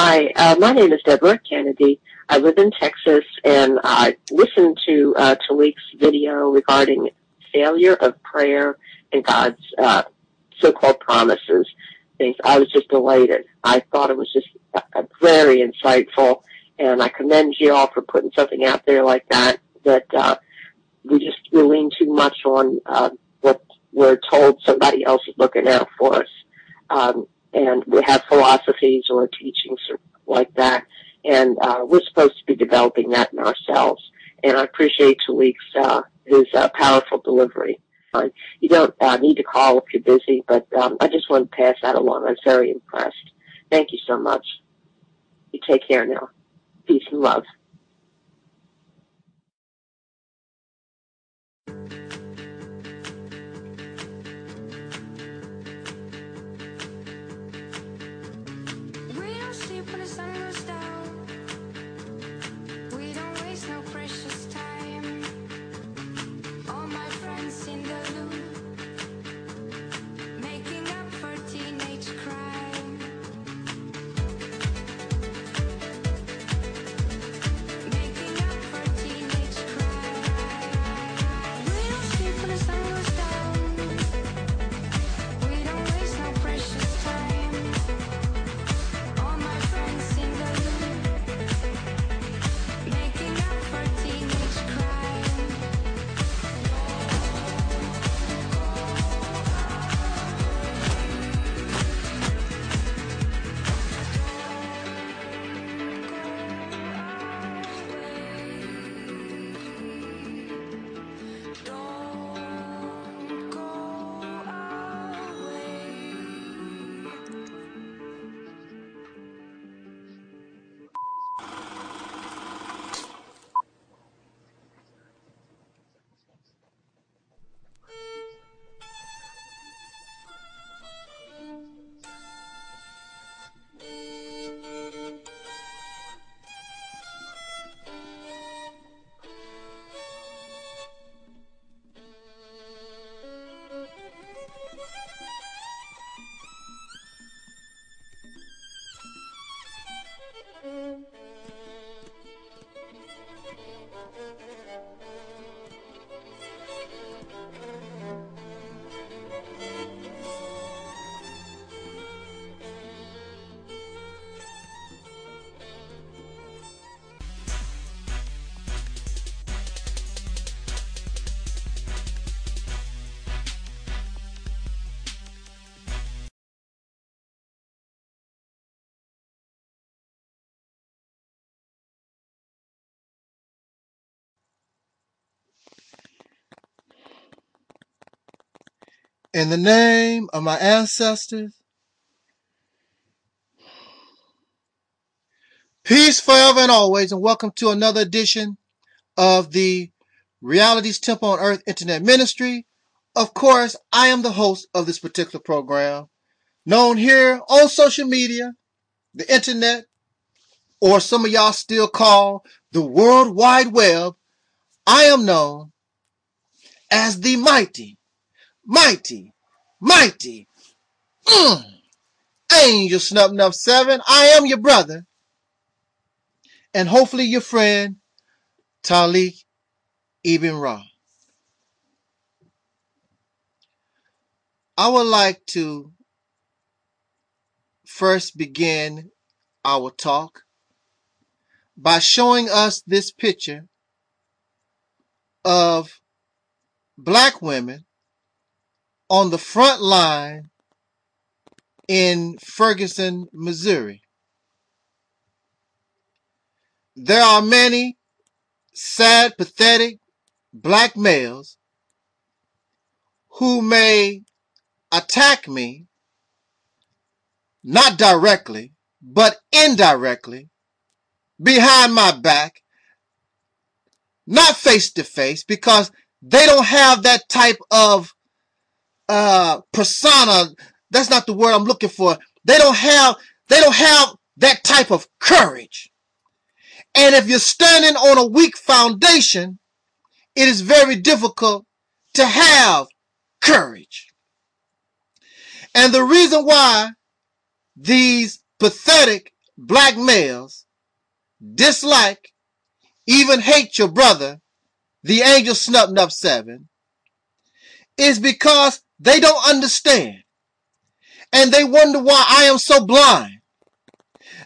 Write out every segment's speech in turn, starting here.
Hi, my name is Deborah Kennedy. I live in Texas, and I listened to Talik's video regarding failure of prayer and God's so-called promises. Things. I was just delighted. I thought it was just very insightful, and I commend you all for putting something out there like that. That we lean too much on what we're told somebody else is looking out for us. And we have philosophies or teachings like that, and we're supposed to be developing that in ourselves. And I appreciate Talik's his powerful delivery. You don't need to call if you're busy, but I just want to pass that along. I was very impressed. Thank you so much. You take care now. Peace and love. In the name of my ancestors, peace forever and always, and welcome to another edition of the Realities Temple on Earth Internet Ministry. Of course, I am the host of this particular program, known here on social media, the internet, or some of y'all still call the World Wide Web. I am known as the mighty Angel Snub 7. I am your brother, and hopefully your friend, Talik Ibn Ra. I would like to first begin our talk by showing us this picture of black women on the front line in Ferguson, Missouri. There are many sad, pathetic black males who may attack me, not directly, but indirectly, behind my back, not face to face, because they don't have that type of persona. That's not the word I'm looking for. They don't have that type of courage. And if you're standing on a weak foundation, it is very difficult to have courage. And the reason why these pathetic black males dislike, even hate your brother, the Angel Snub 7, is because they don't understand. And they wonder why I am so blind,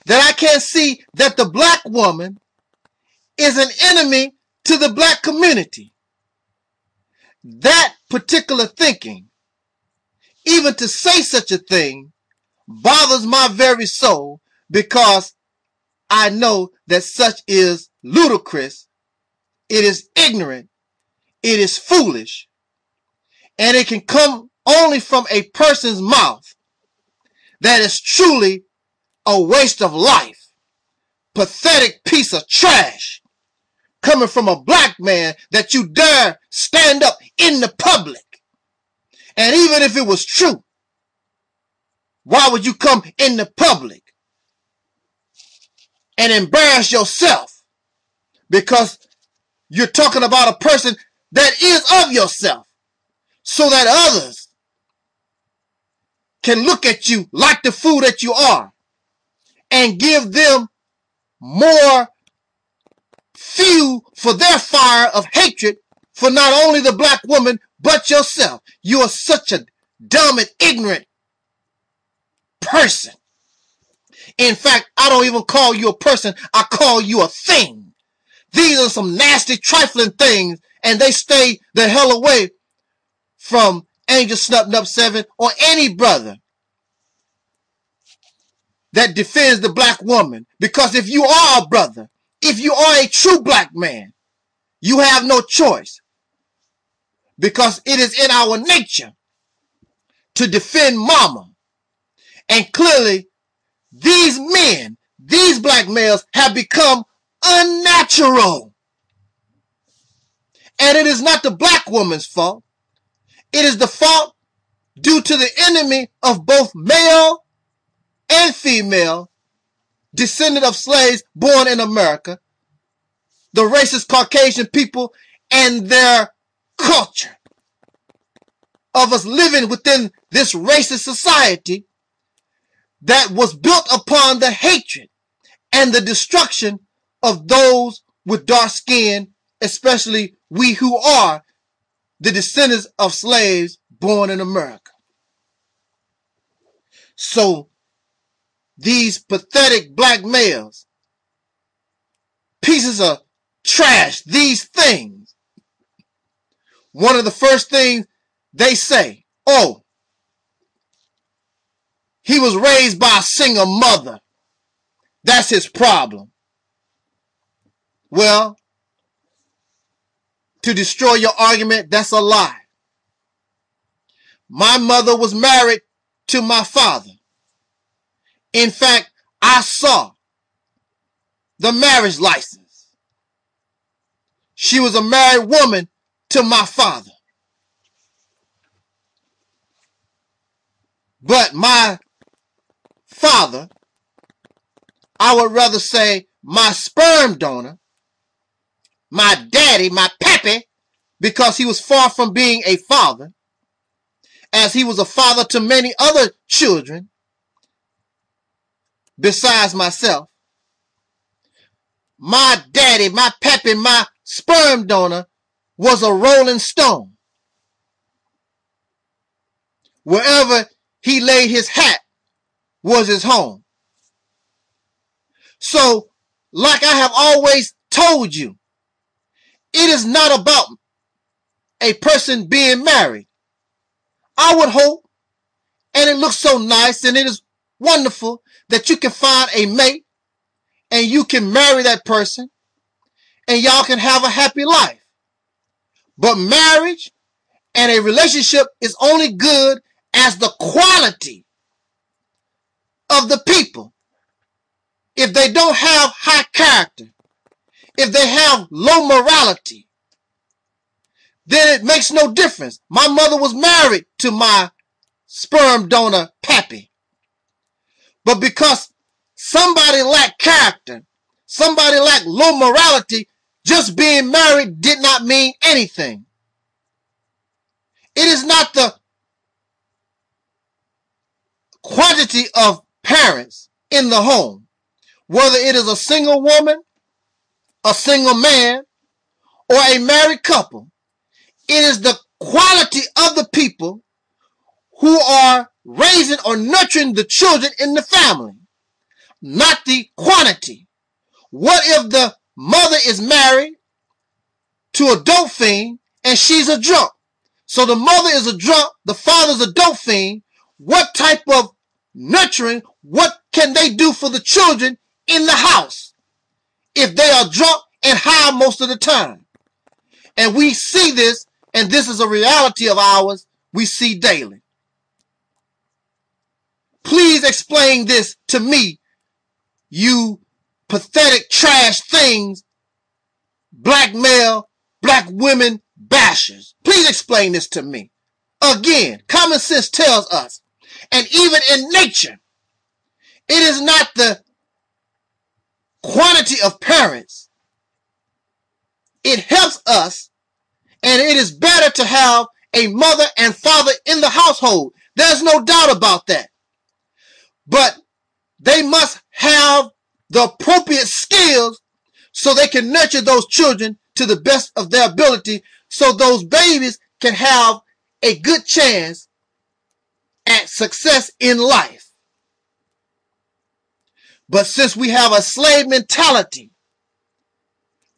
that I can't see that the black woman is an enemy to the black community. That particular thinking, even to say such a thing, bothers my very soul, because I know that such is ludicrous, it is ignorant, it is foolish, and it can come only from a person's mouth that is truly a waste of life, pathetic piece of trash, coming from a black man that you dare stand up in the public. And even if it was true, why would you come in the public and embarrass yourself? Because you're talking about a person that is of yourself, so that others can look at you like the fool that you are and give them more fuel for their fire of hatred for not only the black woman, but yourself. You are such a dumb and ignorant person. In fact, I don't even call you a person, I call you a thing. These are some nasty, trifling things, and they stay the hell away from Angel Snub 7 or any brother that defends the black woman. Because if you are a brother, if you are a true black man, you have no choice. Because it is in our nature to defend mama. And clearly, these men, these black males, have become unnatural. And it is not the black woman's fault. It is the fault due to the enemy of both male and female, descendant of slaves born in America, the racist Caucasian people, and their culture of us living within this racist society that was built upon the hatred and the destruction of those with dark skin, especially we who are the descendants of slaves born in America. So these pathetic black males, pieces of trash, these things, one of the first things they say, oh, he was raised by a single mother. That's his problem. Well, to destroy your argument, that's a lie. My mother was married to my father. In fact, I saw the marriage license. She was a married woman to my father. But my father, I would rather say my sperm donor, my daddy, my pappy, because he was far from being a father, as he was a father to many other children, besides myself. My daddy, my pappy, my sperm donor was a rolling stone. Wherever he laid his hat was his home. So, like I have always told you, it is not about a person being married. I would hope, and it looks so nice and it is wonderful that you can find a mate and you can marry that person and y'all can have a happy life. But marriage and a relationship is only good as the quality of the people. If they don't have high character, if they have low morality, then it makes no difference. My mother was married to my sperm donor pappy. But because somebody lacked character, somebody lacked low morality, just being married did not mean anything. It is not the quantity of parents in the home, whether it is a single woman, a single man, or a married couple. It is the quality of the people who are raising or nurturing the children in the family, not the quantity. What if the mother is married to a dope fiend and she's a drunk? So the mother is a drunk, the father's a dope fiend. What type of nurturing, what can they do for the children in the house if they are drunk and high most of the time? And we see this, and this is a reality of ours we see daily. Please explain this to me, you pathetic trash things, black male, black women bashers. Please explain this to me. Again, common sense tells us, and even in nature, it is not the quantity of parents. It helps us, and it is better to have a mother and father in the household. There's no doubt about that. But they must have the appropriate skills so they can nurture those children to the best of their ability, so those babies can have a good chance at success in life. But since we have a slave mentality,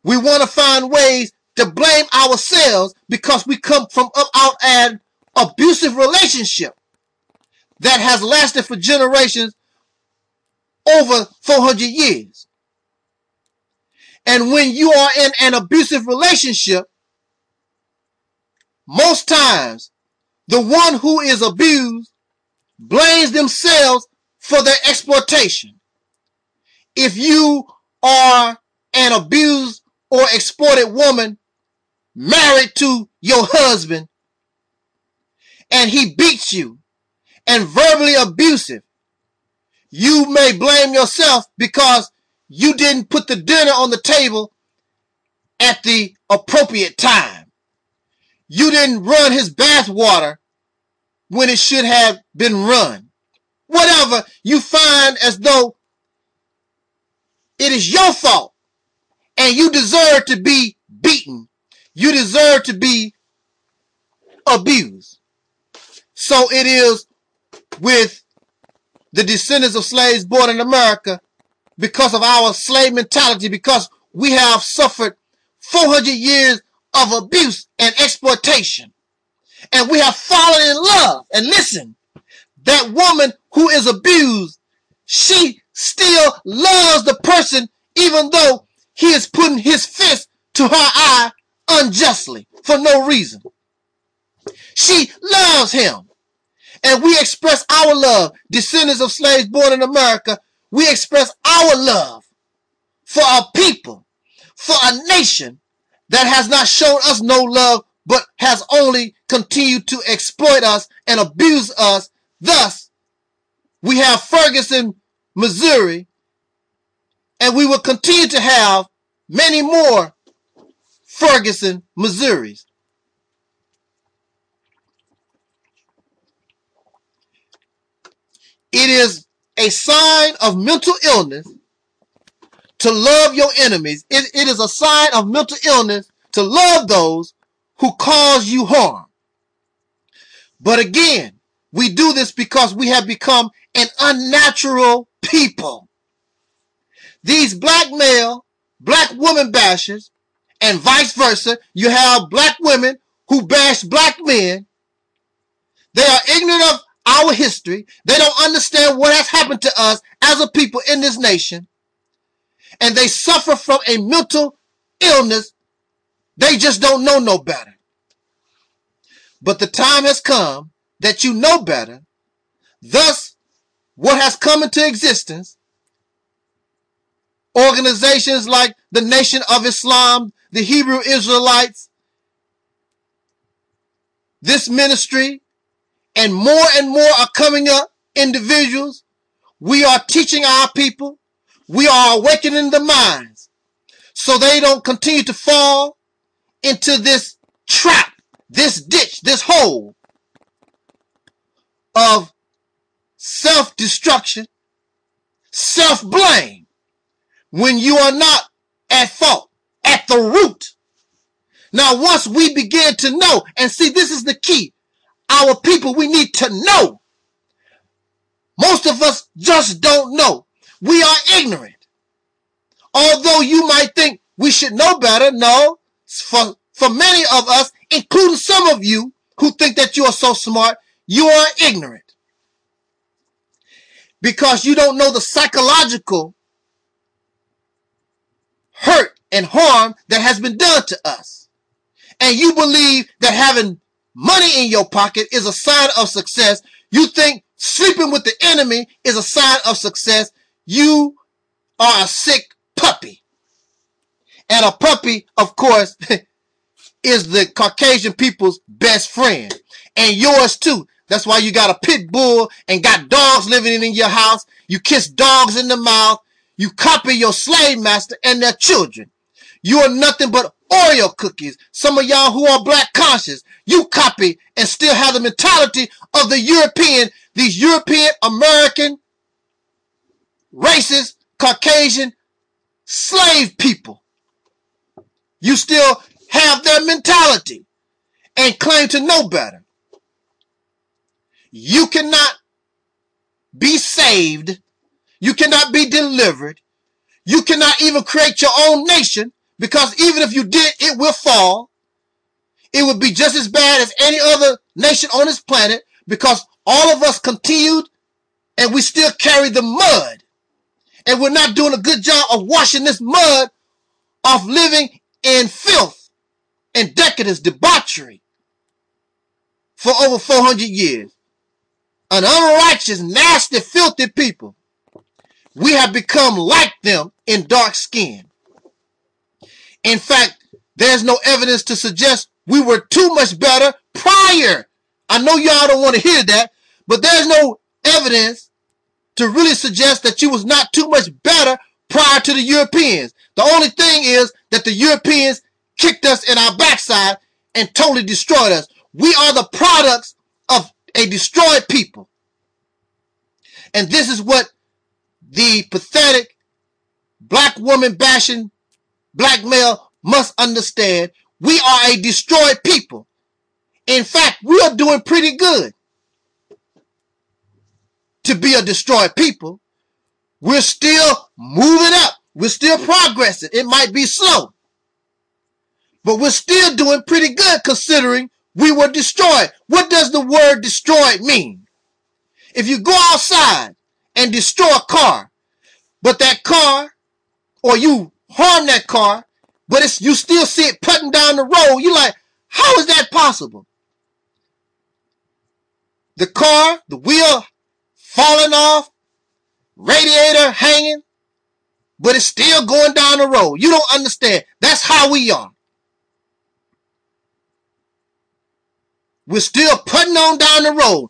we want to find ways to blame ourselves because we come from out an abusive relationship that has lasted for generations, over 400 years. And when you are in an abusive relationship, most times the one who is abused blames themselves for their exploitation. If you are an abused or exploited woman married to your husband and he beats you and verbally abusive, you may blame yourself because you didn't put the dinner on the table at the appropriate time. You didn't run his bath water when it should have been run. Whatever, you find as though it is your fault and you deserve to be beaten. You deserve to be abused. So it is with the descendants of slaves born in America, because of our slave mentality, because we have suffered 400 years of abuse and exploitation. And we have fallen in love. And listen, that woman who is abused, she still loves the person even though he is putting his fist to her eye unjustly for no reason. She loves him. And we express our love, descendants of slaves born in America, we express our love for our people, for a nation that has not shown us no love, but has only continued to exploit us and abuse us. Thus, we have Ferguson, Missouri, and we will continue to have many more Ferguson, Missouris. It is a sign of mental illness to love your enemies. It is a sign of mental illness to love those who cause you harm. But again, we do this because we have become an unnatural people. These black male, black woman bashers, and vice versa, you have black women who bash black men. They are ignorant of our history. They don't understand what has happened to us as a people in this nation. And they suffer from a mental illness. They just don't know no better. But the time has come that you know better. Thus, what has come into existence, organizations like the Nation of Islam, the Hebrew Israelites, this ministry, and more are coming up, individuals. We are teaching our people. We are awakening the minds so they don't continue to fall into this trap, this ditch, this hole of self-destruction, self-blame, when you are not at fault, at the root. Now, once we begin to know, and see, this is the key, our people, we need to know. Most of us just don't know. We are ignorant. Although you might think we should know better, no, for many of us, including some of you who think that you are so smart, you are ignorant. Because you don't know the psychological hurt and harm that has been done to us. And you believe that having money in your pocket is a sign of success. You think sleeping with the enemy is a sign of success. You are a sick puppy. And a puppy, of course, is the Caucasian people's best friend. And yours too. That's why you got a pit bull and got dogs living in your house. You kiss dogs in the mouth. You copy your slave master and their children. You are nothing but Oreo cookies. Some of y'all who are black conscious, you copy and still have the mentality of the European, these European American racist Caucasian slave people. You still have their mentality and claim to know better. You cannot be saved. You cannot be delivered. You cannot even create your own nation, because even if you did, it will fall. It would be just as bad as any other nation on this planet, because all of us continued and we still carry the mud. And we're not doing a good job of washing this mud off, living in filth and decadence, debauchery for over 400 years. An unrighteous, nasty, filthy people. We have become like them in dark skin. In fact, there's no evidence to suggest we were too much better prior. I know y'all don't want to hear that, but there's no evidence to really suggest that you was not too much better prior to the Europeans. The only thing is that the Europeans kicked us in our backside and totally destroyed us. We are the products of a destroyed people. And this is what the pathetic black woman bashing black male must understand. We are a destroyed people. In fact, we are doing pretty good to be a destroyed people. We're still moving up. We're still progressing. It might be slow, but we're still doing pretty good considering we were destroyed. What does the word destroyed mean? If you go outside and destroy a car, but that car, or you harm that car, but you still see it putting down the road, you're like, how is that possible? The car, the wheel falling off, radiator hanging, but it's still going down the road. You don't understand. That's how we are. We're still putting on down the road.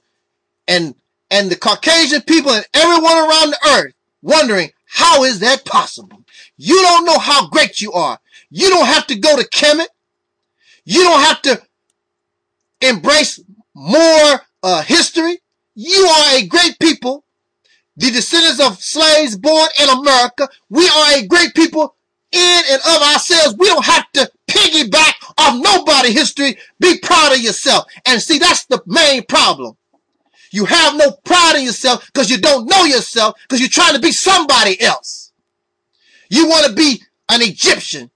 And the Caucasian people and everyone around the earth wondering, how is that possible? You don't know how great you are. You don't have to go to Kemet. You don't have to embrace more history. You are a great people the descendants of slaves born in America, we are a great people in and of ourselves. We don't have to piggyback off nobody's history. Be proud of yourself. And see, that's the main problem. You have no pride in yourself because you don't know yourself, because you're trying to be somebody else. You want to be an Egyptian.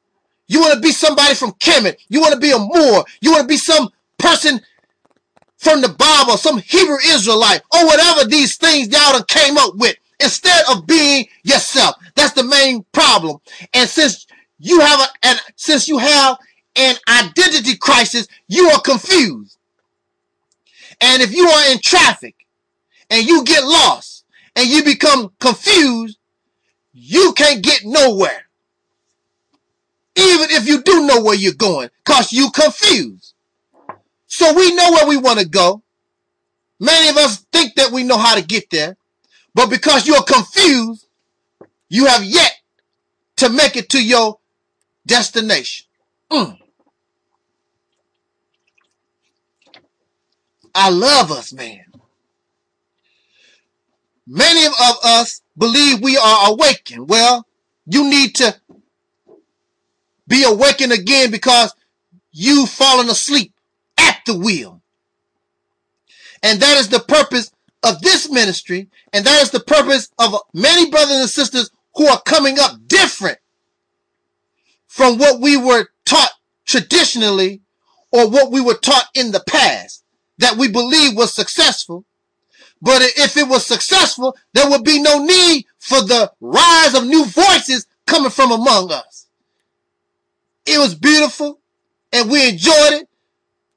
You want to be somebody from Kemet. You want to be a Moor. You want to be some person from the Bible, some Hebrew Israelite, or whatever these things y'all done came up with, instead of being yourself. That's the main problem. And since you have an identity crisis, you are confused. And if you are in traffic and you get lost and you become confused, you can't get nowhere. Even if you do know where you're going, because you confused. So we know where we want to go. Many of us think that we know how to get there. But because you're confused, you have yet to make it to your destination. I love us, man. Many of us believe we are awakened. Well, you need to be awakened again because you've fallen asleep at the wheel. And that is the purpose of this ministry. And that is the purpose of many brothers and sisters who are coming up different from what we were taught traditionally or what we were taught in the past that we believe was successful. But if it was successful, there would be no need for the rise of new voices coming from among us. It was beautiful and we enjoyed it,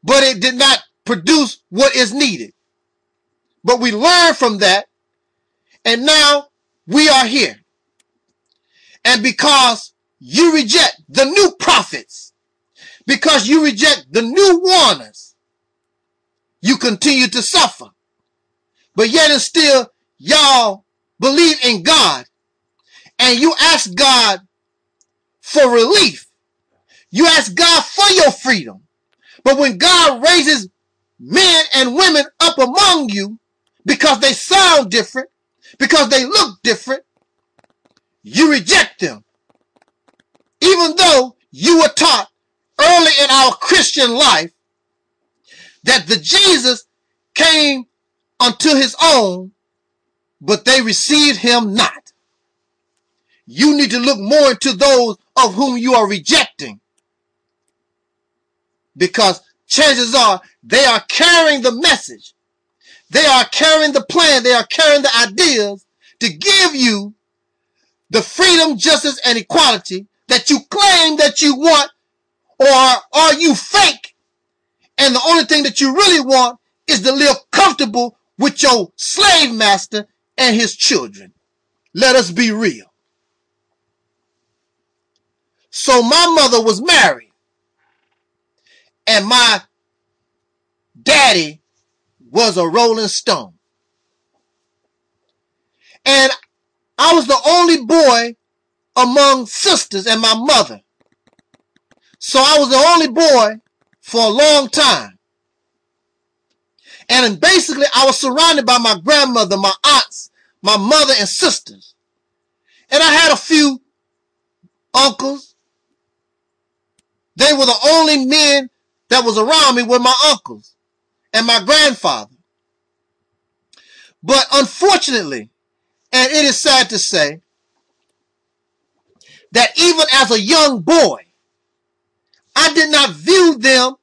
but it did not produce what is needed. But we learned from that, and now we are here. And because you reject the new prophets, because you reject the new warners, you continue to suffer. But yet and still, y'all believe in God, and you ask God for relief. You ask God for your freedom. But when God raises men and women up among you, because they sound different, because they look different, you reject them. Even though you were taught early in our Christian life that the Jesus came unto his own, but they received him not. You need to look more into those of whom you are rejecting, because chances are they are carrying the message. They are carrying the plan. They are carrying the ideas to give you the freedom, justice, and equality that you claim that you want, or are you fake? And the only thing that you really want is to live comfortable with your slave master and his children. Let us be real. So my mother was married, and my daddy was a Rolling Stone. And I was the only boy among sisters and my mother. So I was the only boy for a long time. And basically I was surrounded by my grandmother, my aunts, my mother, and sisters. And I had a few uncles. They were the only men that was around me were my uncles and my grandfather. But unfortunately, and it is sad to say, that even as a young boy, I did not view them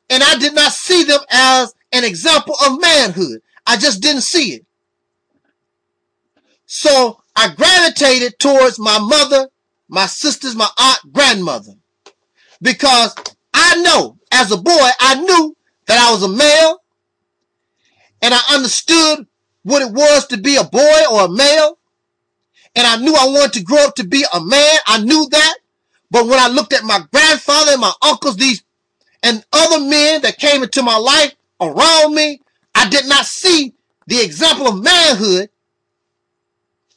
and I did not see them as an example of manhood. I just didn't see it. So I gravitated towards my mother, my sisters, my aunt, grandmother. Because I know, as a boy, I knew that I was a male, and I understood what it was to be a boy or a male, and I knew I wanted to grow up to be a man. I knew that. But when I looked at my grandfather and my uncles, these and other men that came into my life around me, I did not see the example of manhood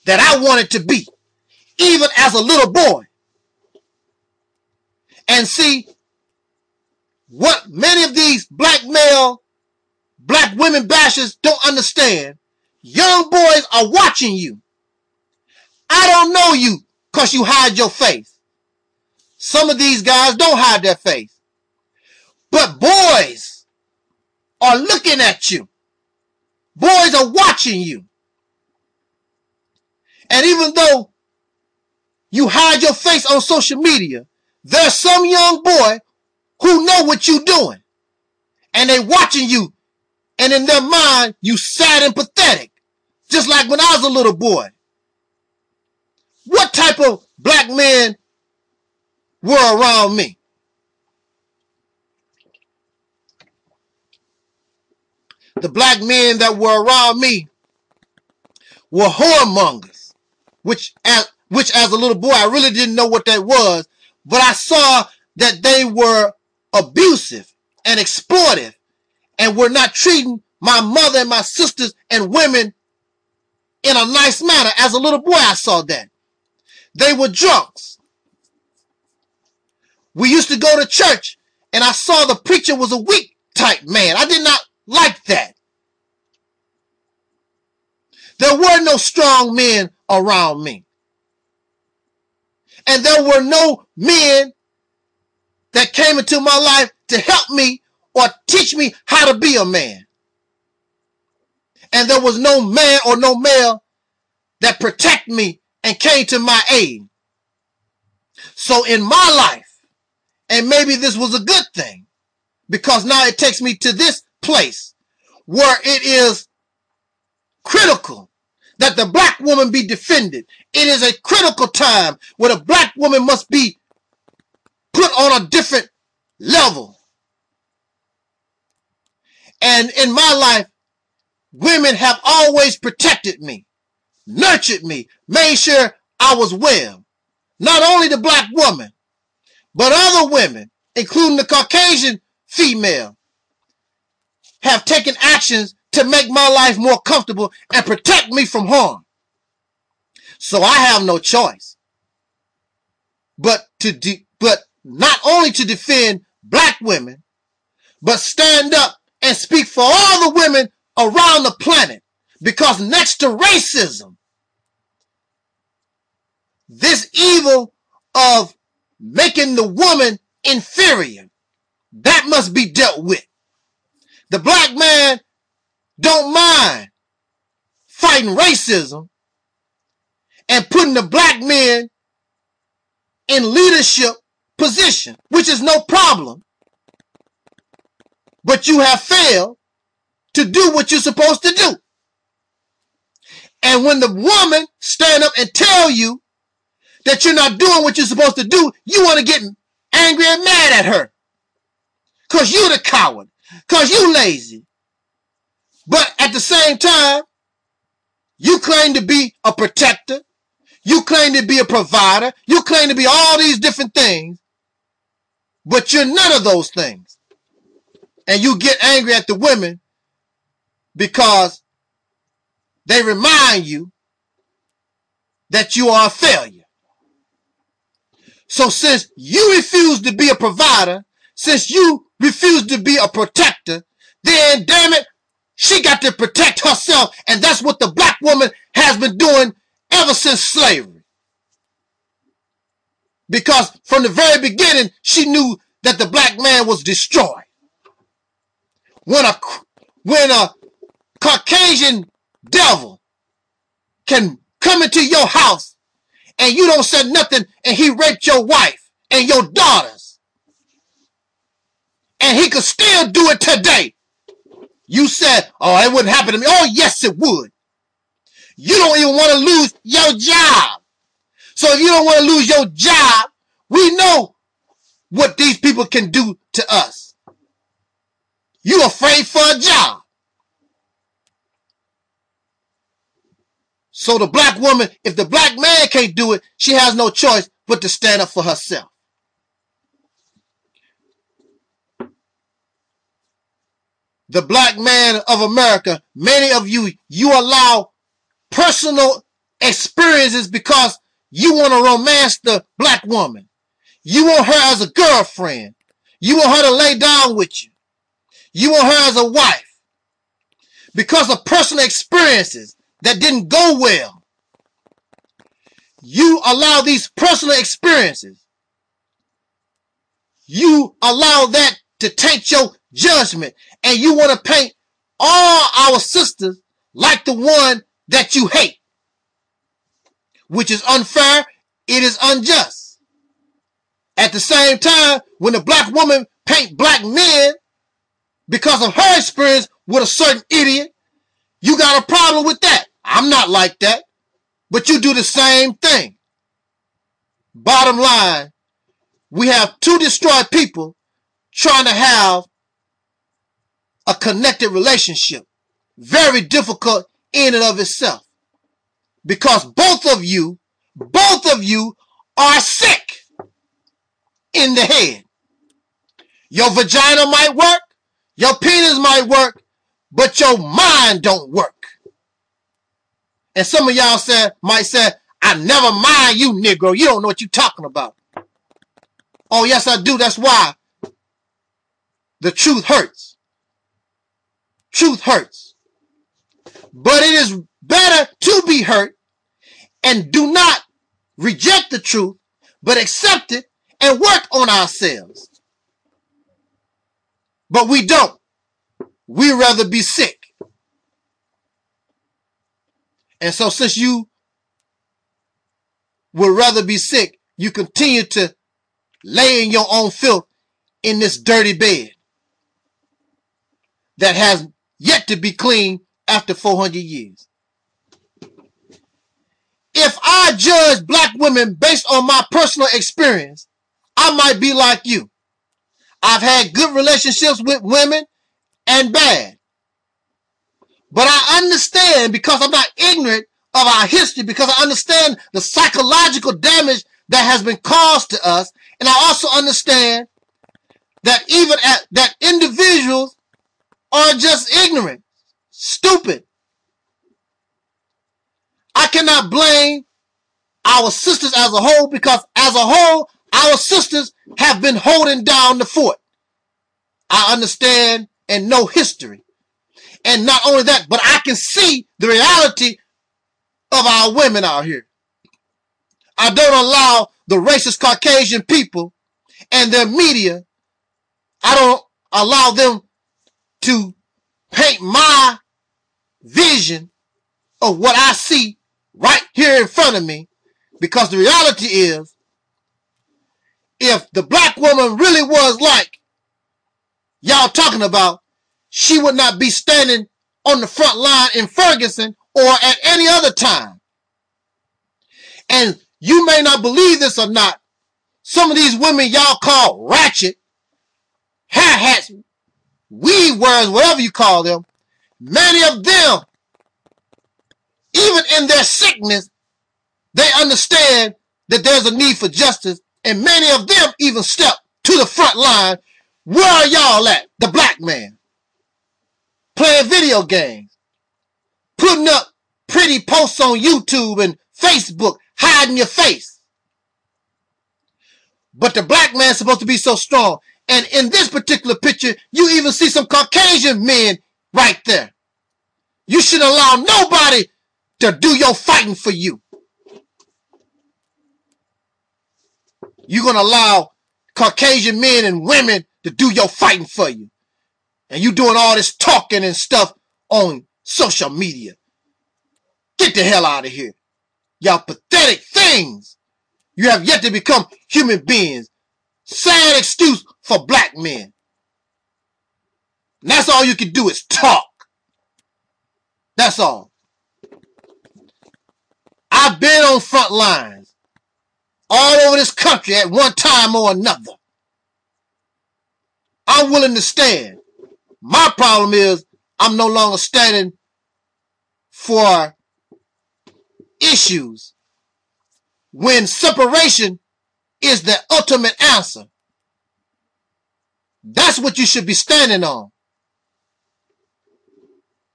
that I wanted to be, even as a little boy. And see, what many of these black women bashers don't understand, young boys are watching you. I don't know you because you hide your face. Some of these guys don't hide their face. But boys are looking at you. Boys are watching you. And even though you hide your face on social media, there's some young boy who know what you're doing. And they watching you. And in their mind, you sad and pathetic. Just like when I was a little boy. What type of black men were around me? The black men that were around me were whoremongers, which as a little boy, I really didn't know what that was, but I saw that they were abusive and exploitive and were not treating my mother and my sisters and women in a nice manner. As a little boy, I saw that. They were drunks. We used to go to church and I saw the preacher was a weak type man. I did not like that. There were no strong men around me. And there were no men that came into my life to help me or teach me how to be a man. And there was no man or no male that protected me and came to my aid. So in my life, and maybe this was a good thing, because now it takes me to this place where it is critical that the black woman be defended. It is a critical time where the black woman must be put on a different level. And in my life, women have always protected me, nurtured me, made sure I was well. Not only the black woman, but other women, including the Caucasian female, have taken actions to make my life more comfortable and protect me from harm. So I have no choice but not only to defend black women, but stand up and speak for all the women around the planet. Because next to racism, this evil of making the woman inferior, that must be dealt with. The black man don't mind fighting racism and putting the black men in leadership position, which is no problem. But you have failed to do what you're supposed to do. And when the woman stand up and tell you that you're not doing what you're supposed to do, you want to get angry and mad at her. Because you're the coward. Because you lazy. But at the same time, you claim to be a protector. You claim to be a provider. You claim to be all these different things. But you're none of those things. And you get angry at the women because they remind you that you are a failure. So since you refuse to be a provider, since you refuse to be a protector, then damn it, she got to protect herself. And that's what the black woman has been doing ever since slavery. Because from the very beginning, she knew that the black man was destroyed. When a Caucasian devil can come into your house and you don't say nothing and he raped your wife and your daughters, and he could still do it today, you said, oh, it wouldn't happen to me. Oh, yes, it would. You don't even want to lose your job. So if you don't want to lose your job, we know what these people can do to us. You afraid for a job. So the black woman, if the black man can't do it, she has no choice but to stand up for herself. The black man of America, many of you, you allow personal experiences because you want to romance the black woman. You want her as a girlfriend. You want her to lay down with you. You want her as a wife. because of personal experiences that didn't go well. You allow these personal experiences. You allow that to taint your judgment. And you want to paint all our sisters like the one that you hate, which is unfair. It is unjust. At the same time, when a black woman paint black men because of her experience with a certain idiot, you got a problem with that. I'm not like that, but you do the same thing. Bottom line, we have two destroyed people trying to have a connected relationship. Very difficult in and of itself, because both of you are sick in the head. Your vagina might work, your penis might work, but your mind don't work. And some of y'all might say, I never mind you, Negro. You don't know what you're talking about. Oh, yes, I do. That's why the truth hurts. Truth hurts. But it is better to be hurt and do not reject the truth, but accept it and work on ourselves. But we don't. We rather be sick. And so since you would rather be sick, you continue to lay in your own filth in this dirty bed that has yet to be cleaned after 400 years. If I judge black women based on my personal experience, I might be like you. I've had good relationships with women and bad. But I understand, because I'm not ignorant of our history, because I understand the psychological damage that has been caused to us. And I also understand that that individuals are just ignorant, stupid. I cannot blame our sisters as a whole, because as a whole, our sisters have been holding down the fort. I understand and know history. And not only that, but I can see the reality of our women out here. I don't allow the racist Caucasian people and their media, I don't allow them to paint my vision of what I see right here in front of me, because the reality is, if the black woman really was like y'all talking about, she would not be standing on the front line in Ferguson or at any other time. And you may not believe this or not, some of these women y'all call ratchet, hair hats, weave wearers, whatever you call them, many of them, even in their sickness, they understand that there's a need for justice, and many of them even step to the front line. Where are y'all at? The black man. Playing video games, putting up pretty posts on YouTube and Facebook, hiding your face. But the black man's supposed to be so strong. And in this particular picture, you even see some Caucasian men right there. You shouldn't allow nobody to do your fighting for you. You're going to allow Caucasian men and women to do your fighting for you. And you doing all this talking and stuff on social media. Get the hell out of here. Y'all pathetic things. You have yet to become human beings. Sad excuse for black men. And that's all you can do is talk. That's all. I've been on front lines all over this country at one time or another. I'm willing to stand. My problem is I'm no longer standing for issues when separation is the ultimate answer. That's what you should be standing on.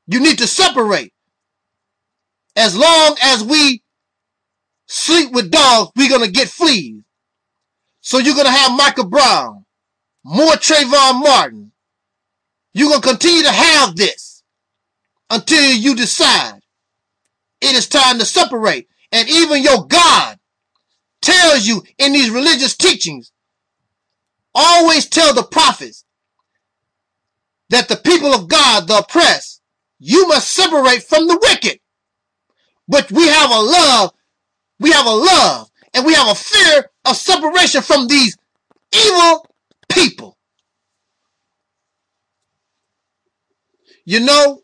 You need to separate. As long as we sleep with dogs, we're going to get fleas. So you're going to have Michael Brown, more Trayvon Martin. You're going to continue to have this. until you decide it is time to separate. And even your God tells you in these religious teachings, always tell the prophets that the people of God, the oppressed, you must separate from the wicked. But we have a love, and we have a fear of separation from these evil people. You know,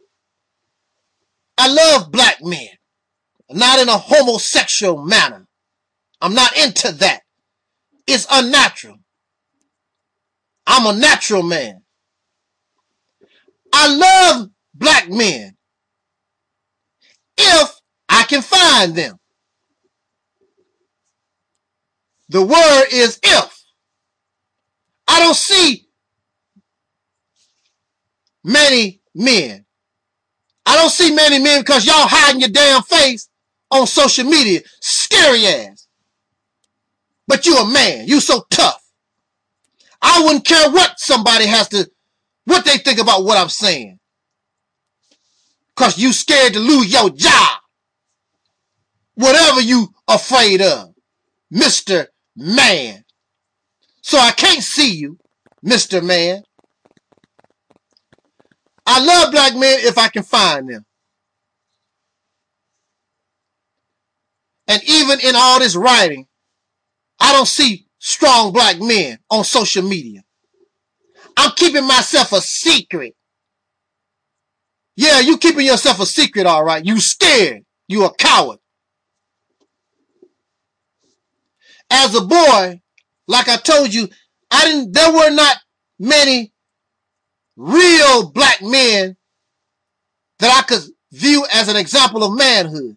I love black men, not in a homosexual manner. I'm not into that. It's unnatural. I'm a natural man. I love black men if I can find them. The word is if. I don't see many men. I don't see many men because y'all hiding your damn face on social media. Scary ass. But you a man. You so tough. I wouldn't care what somebody what they think about what I'm saying. Because you scared to lose your job. Whatever you afraid of. Mr. Man. So I can't see you, Mr. Man. I love black men if I can find them. And even in all this writing, I don't see strong black men on social media. I'm keeping myself a secret. Yeah, you keeping yourself a secret, all right. You scared. You a coward. As a boy, like I told you, there were not many real black men that I could view as an example of manhood.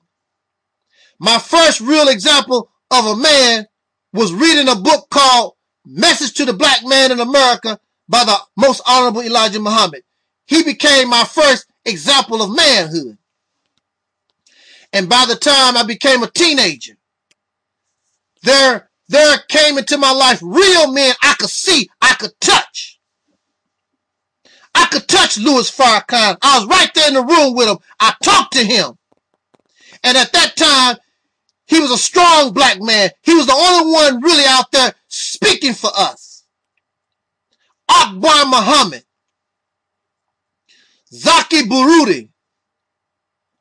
My first real example of a man was reading a book called Message to the Black Man in America by the Most Honorable Elijah Muhammad. He became my first example of manhood. And by the time I became a teenager, there came into my life real men I could see, I could touch. I could touch Louis Farrakhan. I was right there in the room with him. I talked to him. And at that time, he was a strong black man. He was the only one really out there speaking for us. Akbar Muhammad, Zaki Burudi,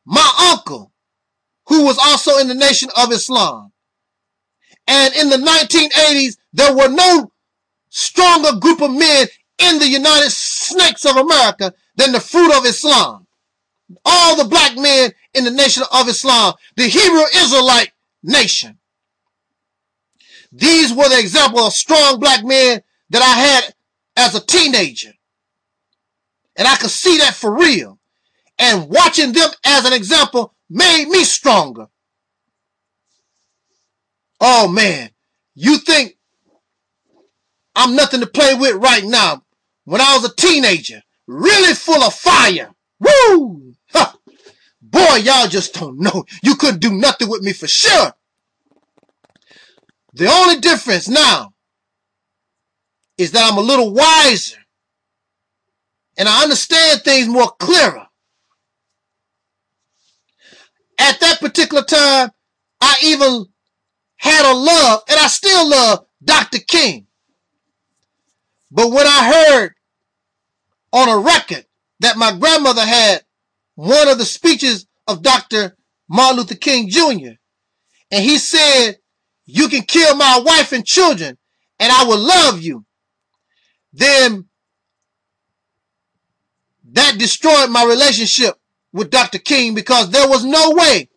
my uncle, who was also in the Nation of Islam. And in the 1980s, there were no stronger group of men in the United Snakes of America than the Fruit of Islam. All the black men in the Nation of Islam, the Hebrew Israelite nation. These were the example of strong black men that I had as a teenager. And I could see that for real. And watching them as an example made me stronger. Oh man, you think I'm nothing to play with right now? When I was a teenager, really full of fire. Woo! Ha! Boy, y'all just don't know. You couldn't do nothing with me for sure. The only difference now is that I'm a little wiser and I understand things more clearer. At that particular time, I even had a love, and I still love Dr. King. But when I heard on a record that my grandmother had one of the speeches of Dr. Martin Luther King Jr., and he said, "You can kill my wife and children, and I will love you," then that destroyed my relationship with Dr. King, because there was no way,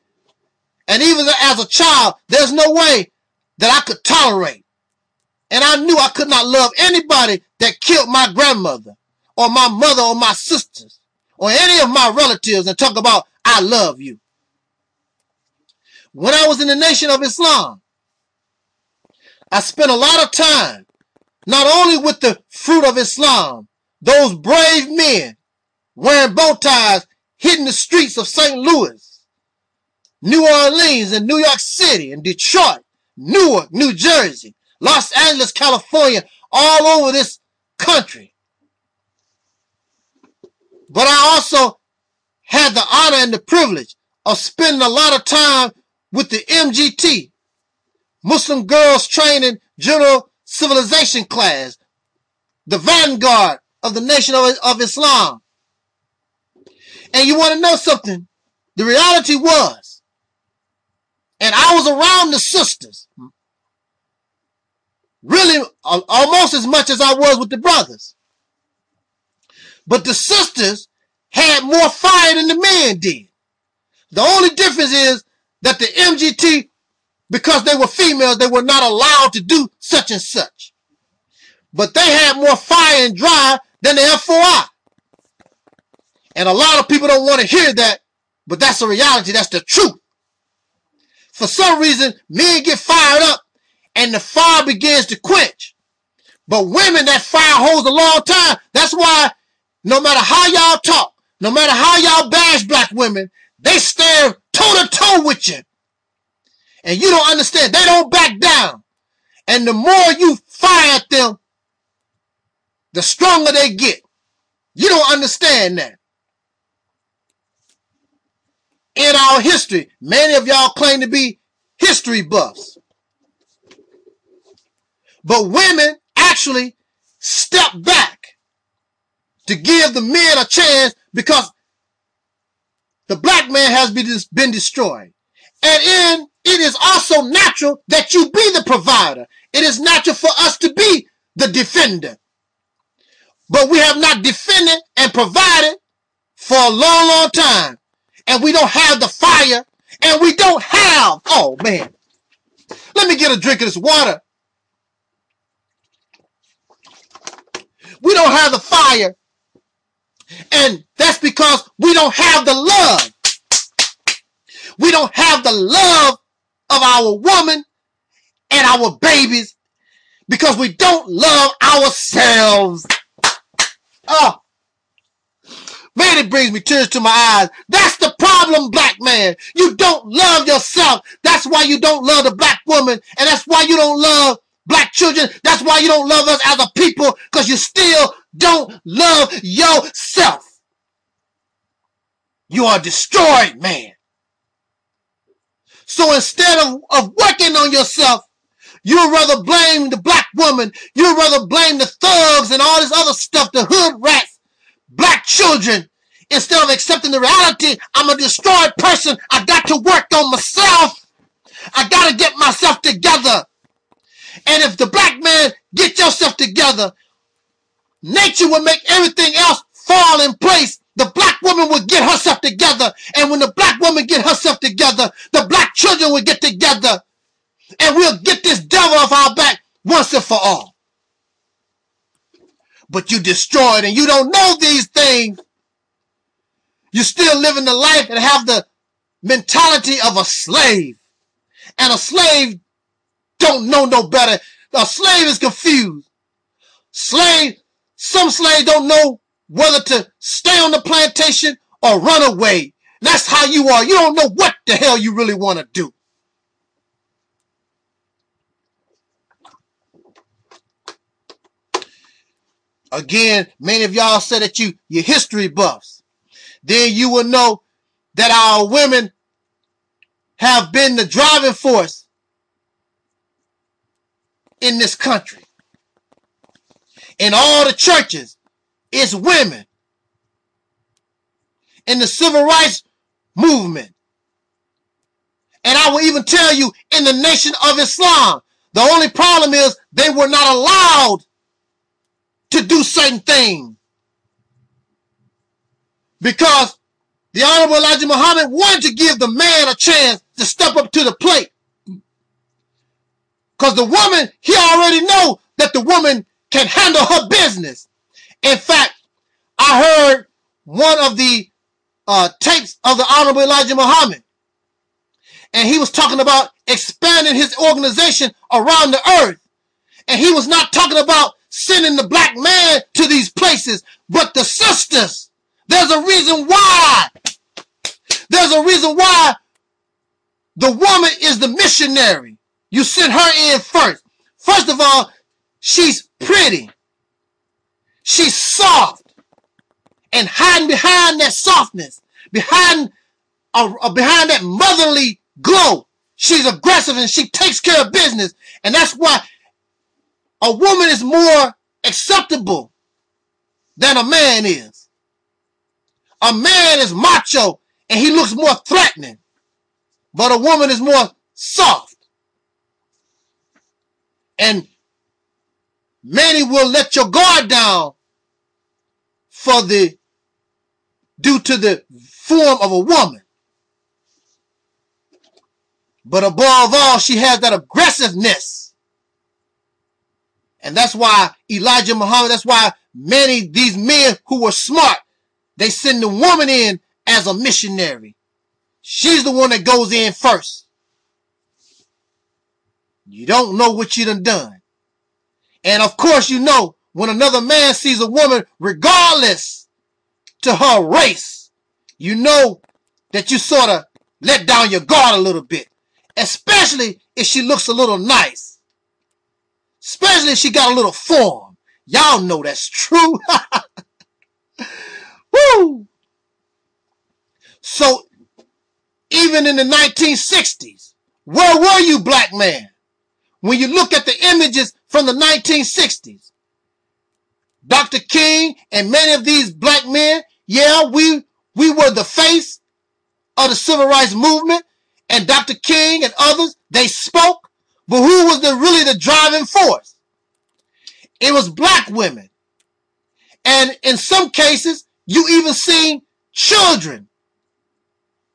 and even as a child, there's no way that I could tolerate. And I knew I could not love anybody that killed my grandmother or my mother or my sisters or any of my relatives and talk about, "I love you." When I was in the Nation of Islam, I spent a lot of time not only with the Fruit of Islam, those brave men wearing bow ties hitting the streets of St. Louis, New Orleans, and New York City, and Detroit, Newark, New Jersey, Los Angeles, California, all over this country. But I also had the honor and the privilege of spending a lot of time with the MGT, Muslim Girls Training General Civilization class, the vanguard of the Nation of Islam. And you want to know something? The reality was, and I was around the sisters, really almost as much as I was with the brothers. But the sisters had more fire than the men did. The only difference is that the MGT, because they were females, they were not allowed to do such and such. But they had more fire and drive than the F4I. And a lot of people don't want to hear that, but that's the reality. That's the truth. For some reason, men get fired up and the fire begins to quench. But women, that fire holds a long time. That's why no matter how y'all talk, no matter how y'all bash black women, they stand toe to toe with you. And you don't understand. They don't back down. And the more you fire at them, the stronger they get. You don't understand that. In our history, many of y'all claim to be history buffs. But women actually step back to give the men a chance because the black man has been destroyed. And it is also natural that you be the provider. It is natural for us to be the defender. But we have not defended and provided for a long, long time. And we don't have the fire. And we don't have, oh man. Let me get a drink of this water. We don't have the fire. And that's because we don't have the love. We don't have the love of our woman and our babies because we don't love ourselves. Oh, man, it brings me tears to my eyes. That's the problem, black man. You don't love yourself. That's why you don't love the black woman. And that's why you don't love black children. That's why you don't love us as a people, because you still don't love yourself. You are destroyed, man. So instead of working on yourself, you'd rather blame the black woman. You'd rather blame the thugs and all this other stuff, the hood rats, black children. Instead of accepting the reality, I'm a destroyed person. I got to work on myself. I got to get myself together. And if the black man get yourself together, nature will make everything else fall in place. The black woman will get herself together. And when the black woman get herself together, the black children will get together. And we'll get this devil off our back once and for all. But you destroyed and you don't know these things. You're still living the life and have the mentality of a slave. And a slave don't know no better. A slave is confused. Some slaves don't know whether to stay on the plantation or run away. That's how you are. You don't know what the hell you really want to do. Again, many of y'all said that you're history buffs. Then you will know that our women have been the driving force in this country. In all the churches, it's women. In the civil rights movement. And I will even tell you, in the Nation of Islam, the only problem is they were not allowed to do certain things. Because the Honorable Elijah Muhammad wanted to give the man a chance to step up to the plate. Because the woman, he already know that the woman can handle her business. In fact, I heard one of the tapes of the Honorable Elijah Muhammad. And he was talking about expanding his organization around the earth. And he was not talking about sending the black man to these places, but the sisters. There's a reason why. There's a reason why the woman is the missionary. You send her in first. First of all, she's pretty. She's soft. And hiding behind that softness, behind that motherly glow, she's aggressive and she takes care of business. And that's why a woman is more acceptable than a man is. A man is macho and he looks more threatening, but a woman is more soft. And many will let your guard down due to the form of a woman. But above all, she has that aggressiveness. And that's why Elijah Muhammad, that's why these men who were smart, they send the woman in as a missionary. She's the one that goes in first. You don't know what you done. And of course, you know, when another man sees a woman, regardless to her race, you know that you sort of let down your guard a little bit. Especially if she looks a little nice. Especially if she got a little form. Y'all know that's true. Woo! So, even in the 1960s, where were you, black man? When you look at the images from the 1960s, Dr. King and many of these black men, yeah, we were the face of the civil rights movement, and Dr. King and others, they spoke, but who was really the driving force? It was black women. And in some cases, you even seen children,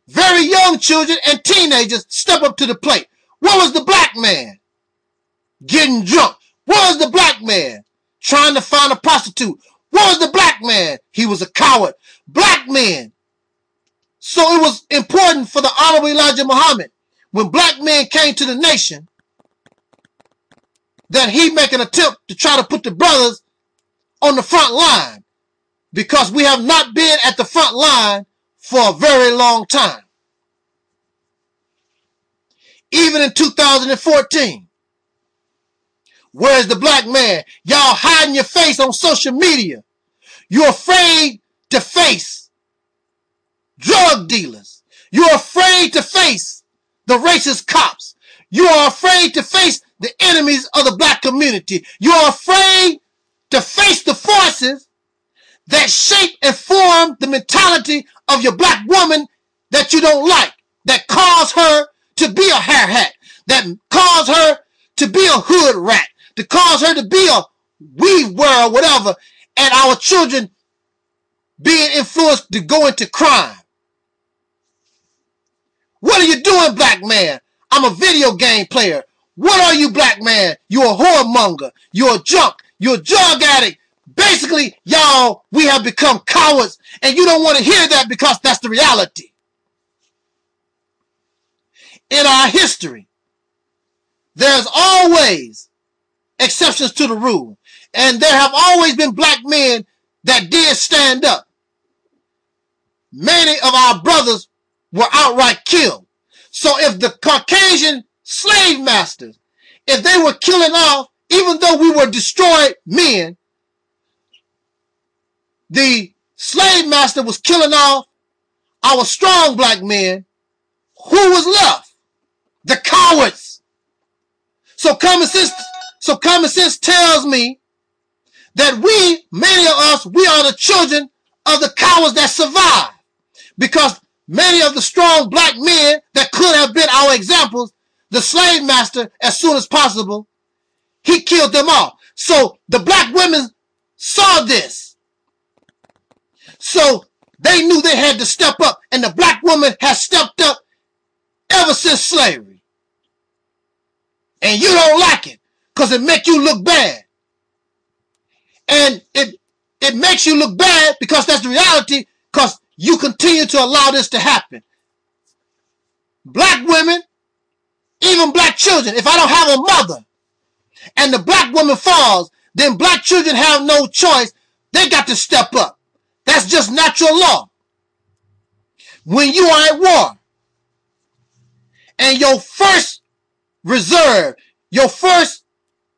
very young children and teenagers step up to the plate. What was the black man? Getting drunk. What was the black man? Trying to find a prostitute. What was the black man? He was a coward. Black men. So it was important for the Honorable Elijah Muhammad, when black men came to the nation, that he make an attempt to try to put the brothers on the front line, because we have not been at the front line for a very long time. Even in 2014, where's the black man? Y'all hiding your face on social media. You're afraid to face drug dealers. You're afraid to face the racist cops. You are afraid to face the enemies of the black community. You are afraid to face the forces that shape and form the mentality of your black woman that you don't like, that cause her to be a hair hat, that cause her to be a hood rat, to cause her to be a weave wearer or whatever, and our children being influenced to go into crime. What are you doing, black man? I'm a video game player. What are you, black man? You're a whoremonger. You're a junk. You're a drug addict. Basically, y'all, we have become cowards, and you don't want to hear that because that's the reality. In our history, there's always exceptions to the rule, and there have always been black men that did stand up. Many of our brothers were outright killed. So if the Caucasian slave masters, if they were killing off, even though we were destroyed men, the slave master was killing off our strong black men, who was left? The cowards. So common sense tells me that many of us, we are the children of the cowards that survived. Because many of the strong black men that could have been our examples, the slave master, as soon as possible, he killed them all. So the black women saw this. So they knew they had to step up, and the black woman has stepped up ever since slavery. And you don't like it because it makes you look bad. And it makes you look bad because that's the reality, because you continue to allow this to happen. Black women, even black children, if I don't have a mother and the black woman falls, then black children have no choice. They got to step up. That's just natural law. When you are at war and your first reserve, your first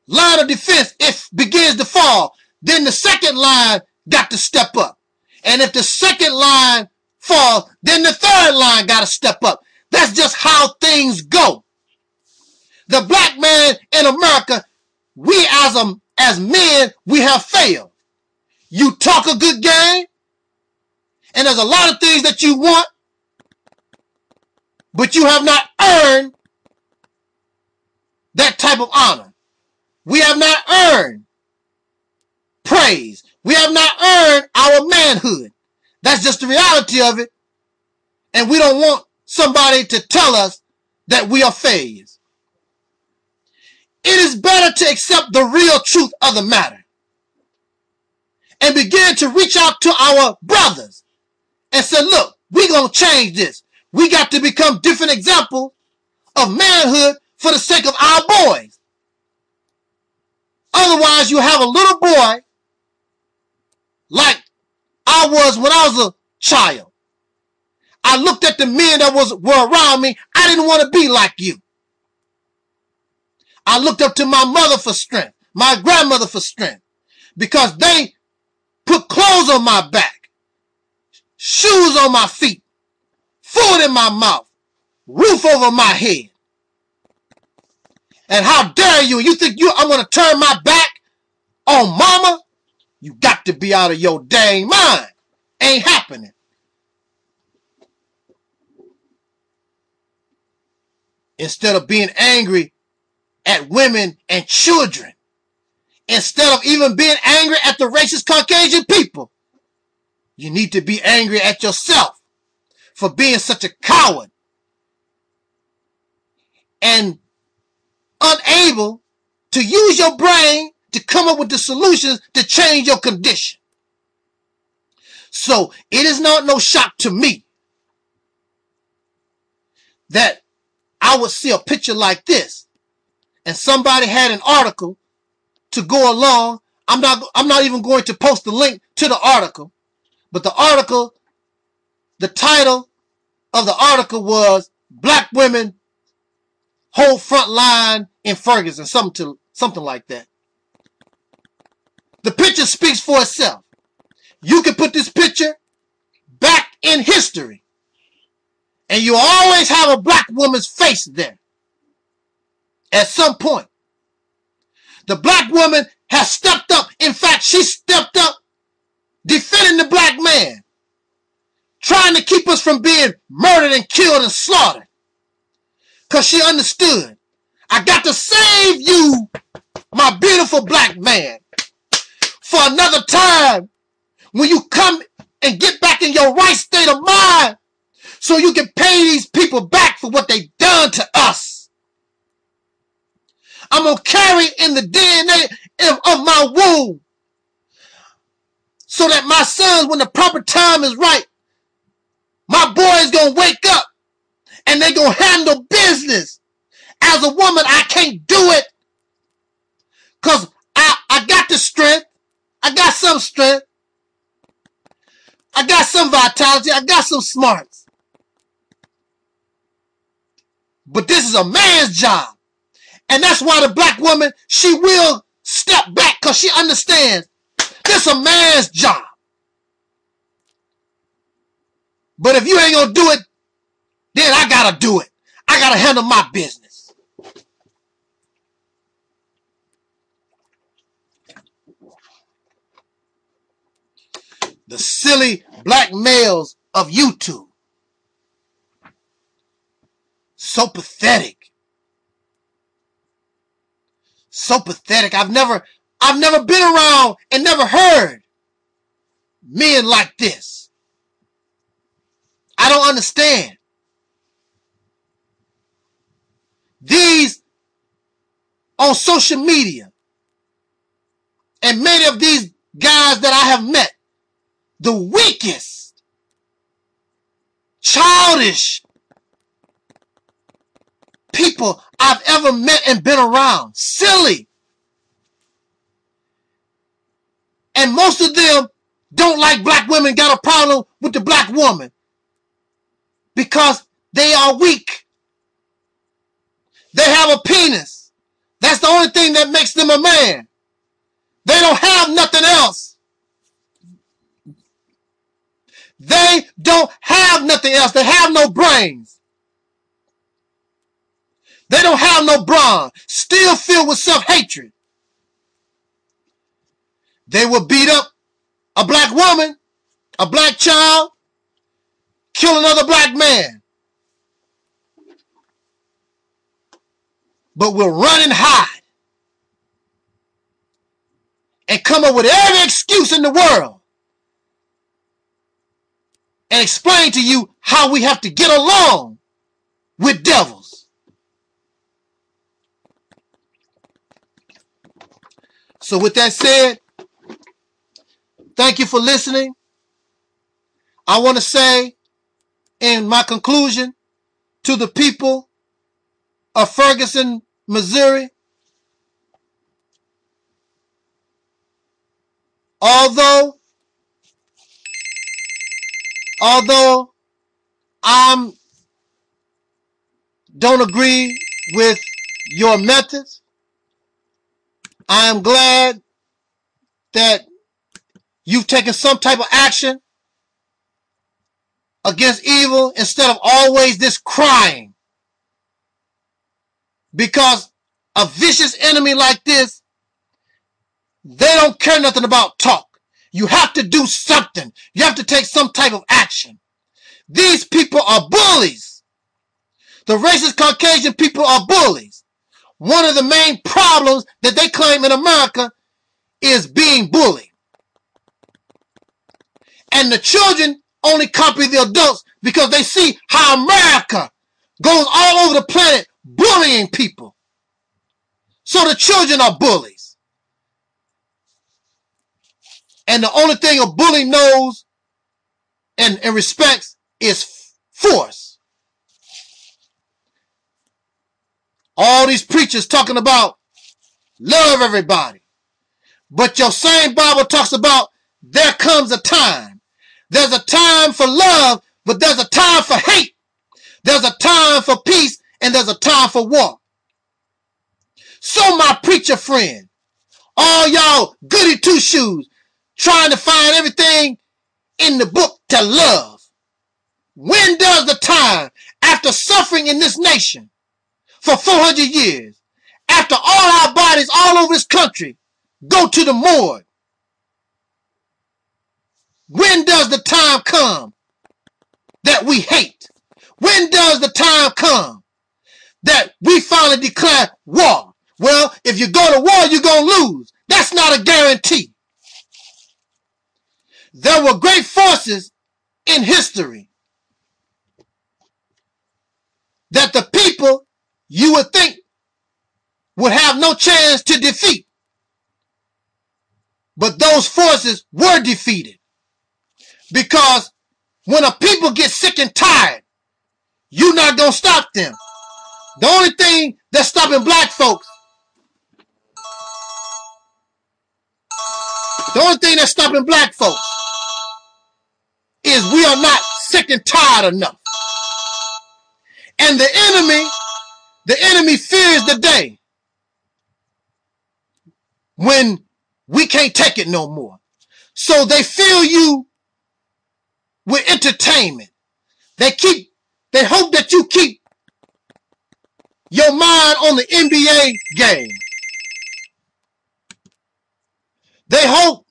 line of defense, it begins to fall, then the second line got to step up. And if the second line fall, then the third line got to step up. That's just how things go. The black man in America, we as men, we have failed. You talk a good game, and there's a lot of things that you want, but you have not earned that type of honor. We have not earned praise. We have not earned our manhood. That's just the reality of it. And we don't want somebody to tell us that we are failures. It is better to accept the real truth of the matter and begin to reach out to our brothers and say, look, we're going to change this. We got to become different examples of manhood for the sake of our boys. Otherwise, you have a little boy like I was when I was a child. I looked at the men that were around me. I didn't want to be like you. I looked up to my mother for strength, my grandmother for strength, because they put clothes on my back, shoes on my feet, food in my mouth, roof over my head. And how dare you? You think I'm going to turn my back on mama? You got to be out of your dang mind. Ain't happening. Instead of being angry at women and children, instead of even being angry at the racist Caucasian people, you need to be angry at yourself for being such a coward and unable to use your brain to come up with the solutions to change your condition. So it is not no shock to me that I would see a picture like this and somebody had an article to go along. I'm not even going to post the link to the article, but the title of the article was Black Women Hold Front Line in Ferguson, something like that. The picture speaks for itself. You can put this picture back in history, and you always have a black woman's face there. At some point, the black woman has stepped up. In fact, she stepped up defending the black man, trying to keep us from being murdered and killed and slaughtered. Because she understood, I got to save you, my beautiful black man, for another time when you come and get back in your right state of mind so you can pay these people back for what they done to us. I'm going to carry in the DNA of my womb so that my sons, when the proper time is right, my boys going to wake up and they going to handle business. As a woman, I can't do it because I got the strength. I got some strength. I got some vitality. I got some smarts. But this is a man's job. And that's why the black woman, she will step back because she understands this is a man's job. But if you ain't going to do it, then I got to do it. I got to handle my business. The silly black males of YouTube. So pathetic. So pathetic. I've never been around and never heard men like this. I don't understand. These on social media and many of these guys that I have met, the weakest, childish people I've ever met and been around. Silly. And most of them don't like black women, got a problem with the black woman because they are weak. They have a penis. That's the only thing that makes them a man. They don't have nothing else. They don't have nothing else. They have no brains. They don't have no brawn. Still filled with self-hatred. They will beat up a black woman, a black child, kill another black man. But we'll run and hide and come up with every excuse in the world and explain to you how we have to get along with devils. So with that said, thank you for listening. I want to say in my conclusion to the people of Ferguson, Missouri, although I don't agree with your methods, I am glad that you've taken some type of action against evil instead of always this crying. Because a vicious enemy like this, they don't care nothing about talk. You have to do something. You have to take some type of action. These people are bullies. The racist Caucasian people are bullies. One of the main problems that they claim in America is being bullied. And the children only copy the adults because they see how America goes all over the planet bullying people. So the children are bullies. And the only thing a bully knows and respects is force. All these preachers talking about love everybody. But your same Bible talks about there comes a time. There's a time for love, but there's a time for hate. There's a time for peace, and there's a time for war. So my preacher friend, all y'all goody two-shoes, trying to find everything in the book to love. When does the time, after suffering in this nation for 400 years, after all our bodies all over this country go to the morgue, when does the time come that we hate? When does the time come that we finally declare war? Well, if you go to war, you're going to lose. That's not a guarantee. There were great forces in history that the people you would think would have no chance to defeat. But those forces were defeated. Because when a people get sick and tired, you're not going to stop them. The only thing that's stopping black folks, is we are not sick and tired enough. And the enemy fears the day when we can't take it no more. So they fill you with entertainment. They hope that you keep your mind on the NBA game. They hope